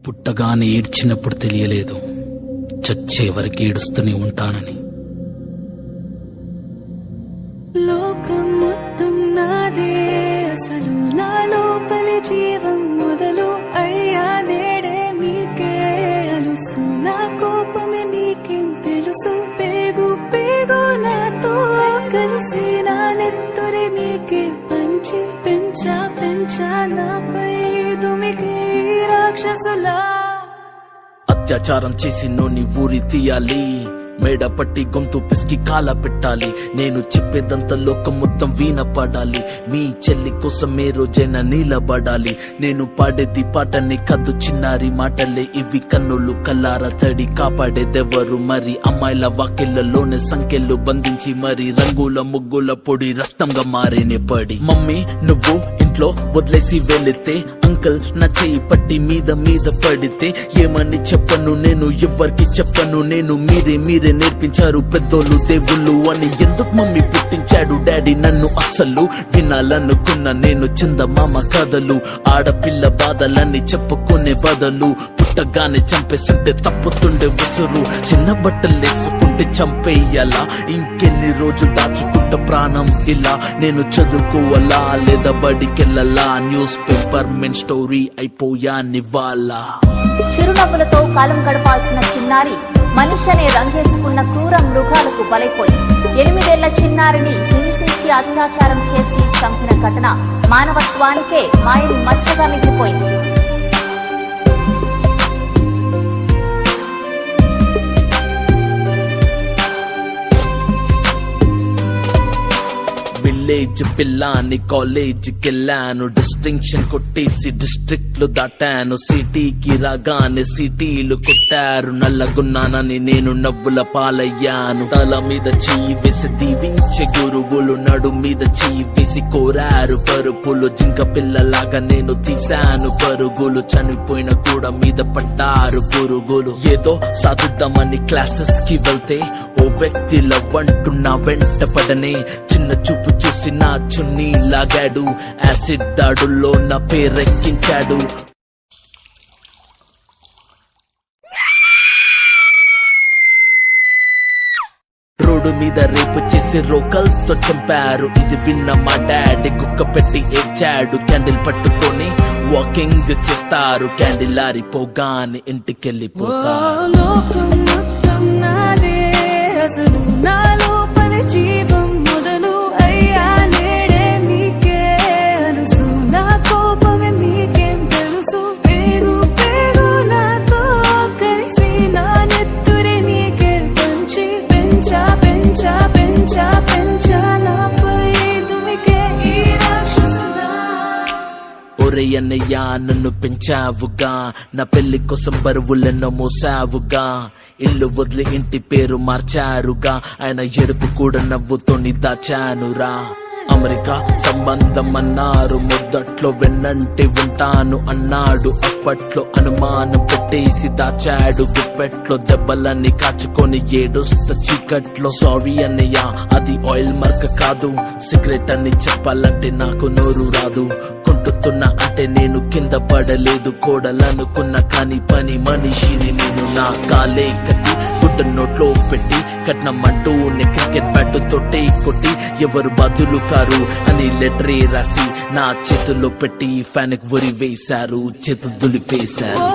పుట్టగానే ఏడ్చినప్పుడు తెలియలేదు, చచ్చే వరకు ఏడుస్తూనే ఉంటానని. లోకం మొత్తం నాదే, అసలు నా లోపలి జీవం మొదలు అయ్యా నేడే మీకే అలుసు. నా కోపమే మీకేం తెలుసు, పేగు పేగు నాతో కలిసి నా నెత్తురి మీకే పంచి పెంచా పెంచా నాపై దుమికి రాక్షసులా. అత్యాచారం చేసి నోని ఊరి తీయాలి, మేడ పట్టి గొంతు పిసికి కాల పెట్టాలి. నేను చెప్పేదంతా లోకం మొత్తం వీణ పడాలి, మీ చెల్లి కోసం ఏ రోజైనా నిలబడాలి. నేను పాడేది పాటని కద్దు చిన్నారి మాటలే ఇవి, కన్నులు కల్లార తడి కాపాడేదెవరు మరి. అమ్మాయిల వాకిళ్లలోనే సంఖ్యలు బంధించి మరి, రంగుల ముగ్గుల పొడి రక్తంగా మారేనే పడి. మమ్మీ నువ్వు ఇంట్లో వదిలేసి వెళితే, అంకల్ నా చేయి పట్టి మీద మీద పడితే ఏమని చెప్పను నేను, ఎవ్వరికి చెప్పను నేను. మీరే నేర్పించారు పెద్దోళ్ళు దేవుళ్ళు అని. ఎందుకు మమ్మీ పుట్టించాడు డాడీ నన్ను, అస్సలు వినాలనుకున్న నేను చందమామ కథలు. ఆడపిల్ల బాధలన్నీ చెప్పుకునే బదులు పుట్టగానే చంపేస్తుంటే తప్పుతుండే ఉసురు. చిన్న బట్టలు వేసుకుంటే చంపేయాలా, ఇంకెన్ని రోజులు దాచుకుంటా ప్రాణం ఇలా. నేను చదువుకోవాలా లేదా బడికెళ్ళాలా, న్యూస్ పేపర్ మెన్ స్టోరీ అయిపోయా నివాలా. చిరునవ్వులతో కాలం గడపాల్సిన చిన్నారి మనిషి అనే రంగేసుకున్న క్రూర మృగాలకు బలైపోయి 8 ఏళ్ల చిన్నారిని హింసించి అత్యాచారం చేసి చంపిన ఘటన మానవత్వానికే మాయని మచ్చగా మిగిలిపోయింది. విలేజ్ పిల్లాని కాలేజ్ కెళ్ళాను, డిస్టింక్షన్ కొట్టేసి డిస్ట్రిక్ట్ లో దాటాను. సిటీకి రాగానే సిటీలు కొట్టారు, నల్లగున్నానని నేను నవ్వుల పాలయ్యాను. తల మీద చెయ్యి వేసి దీవించే గురువులు, నడు మీద చెయ్యి వేసి కోరారు పరుపులు. జింక పిల్లలాగా నేను తీశాను పరుగులు, చనిపోయిన కూడా మీద పడ్డారు పురుగులు. ఏదో సాధిద్దామని క్లాసెస్ కి వెళ్తే ఓ వ్యక్తి లవ్ అంటూ నా వెంట పడనే, చిన్న చూపు చూసి నా చున్నీ లాగాడు, యాసిడ్ దాడుల్లో నా పేరెక్కించాడు. రోడ్డు మీద రేపు చేసి రోకల్తో చంపారు, ఇది విన్న మా డాడీ కుక్క పెట్టి ఏడ్చాడు. క్యాండిల్ పట్టుకొని వాకింగ్ చేస్తారు, క్యాండిల్ ఆరిపోగానే ఇంటికెళ్ళిపోతారు. లోకం మొత్తం నాదే, అసలు నా లోపలి జీవం మొదలు అయ్యా నేడే మీకే అలుసు. నా కోపమే మీకేం తెలుసు, పేరు పేరు నాతో కలిసి నా నెత్తురి నీకే పంచి పెంచా పెంచా పెంచా పెంచా నాపై దుమికే ఈ రాక్షసులా. ఒరే అన్నయ్య నన్ను పెంచావుగా, నా పెళ్లి కోసం బరువులెన్నో మోసావుగా. ఇల్లు వదిలి ఇంటి పేరు మార్చారుగా, ఆయన ఎడుపు కూడా నవ్వుతోని దాచానురా. అమెరికా సంబంధం అన్నారు, మొదట్లో వెన్నంటి ఉంటాను అన్నాడు. అప్పట్లో అనుమానం పెట్టేసి దాచాడు, గుప్పెట్లో దెబ్బలన్నీ కాచుకొని ఏడుస్త చీకట్లో. సారీ అన్నయ్య అది ఆయిల్ మార్క కాదు, సిగరెట్ అని చెప్పాలంటే నాకు నోరు రాదు. కొంటుతున్నా అంటే నేను కింద పడలేదు, కోడలనుకున్నా కానీ పని మనిషిని నేను. నా కాలే కట్టి గుడ్డ నోట్లో పెట్టి కట్నమంటూ క్రికెట్ బ్యాట్ తోటే కొట్టి ఎవరు బదులు కారు అని లెటరే రాసి నా చేతుల్లో పెట్టి ఫ్యాన్ కి ఉరి వేశారు, చేతులు దులిపేశారు.